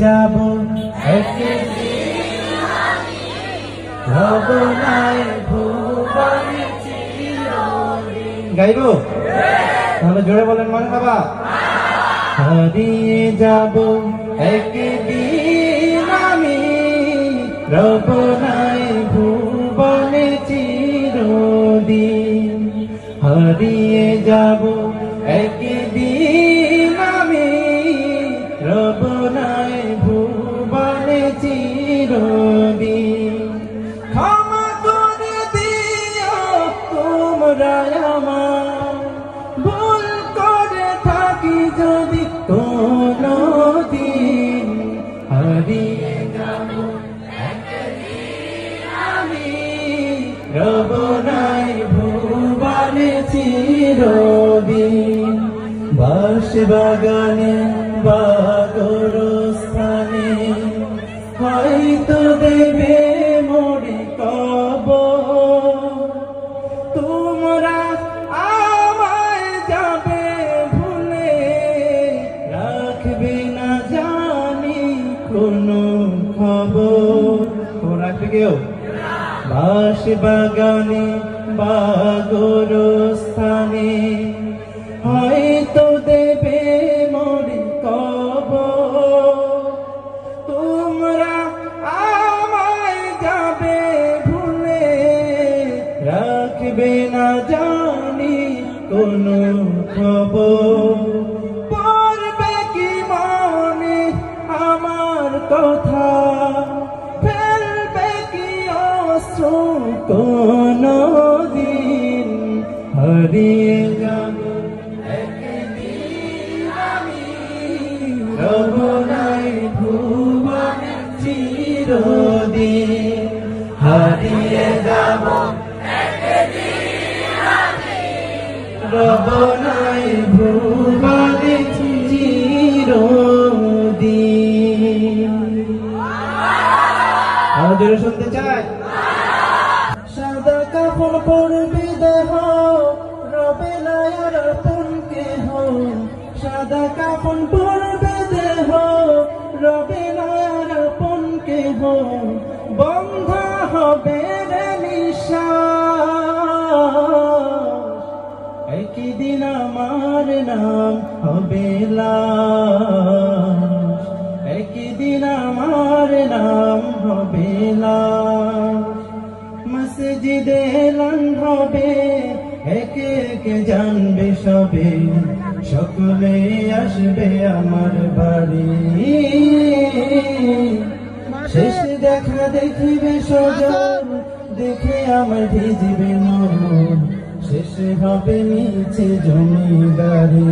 যাব একদিন রব নাই ভুবনে চিরদিন। গাইবো? তাহলে জোরে বলেন মারহাবা। হারিয়ে যাব একদিন আমি রব নাই ভুবনে চিরদিন। হারিয়ে যাব একদিন আমি রব নাই ভুবনে চিরদিন। ক্ষমা করে দিও তোমরা আমার, ভুল করে থাকি যদি কোনদিন। হারিয়ে যাব একদিন আমি রব নাই ভুবনে চিরদিন। বাঁশবাগানে বা গোরস্থানে হয়তো দেবে মোরে কবর। তোমরা আমায় যাবে ভুলে, রাখবে না জানি কোনো খবর। খবর রাখবে কেউ? বাঁশবাগানে বা গোরস্থানে হয়তো দেবে মোরে কবর। তোমরা আমায় যাবে ভুলে, রাখবে না জানি কোনো খবর। পড়বে কি মনে আমার কথা, ফেলবে কি অশ্রু কোনদিন। হারিয়ে যাব একদিন আমি রব নাই ভুবনে চিরদিন। হারিয়ে যাব একদিন আমি রব নাই ভুবনে চিরদিন। আমাদের শুনতে চাই। সাদা কাপড় পরবি দেহ রবে নাই আর আপন কেহ। সাদা কাপড় পরবে দেহ রবে নাই আর আপন কেহ। বন্ধ হবে রে নিঃশ্বাস, একদিন আমার নাম হবে লাশ। একদিন আমার নাম হবে লাশ। মসজিদে এলান হবে, একে একে জানবে সবে, সকলে আসবে আমার বাড়ি। শেষ দেখা দেখিবে সজন, দেখে আমার ভিজবে মন, শেষ হবে নিচে জমিদারি।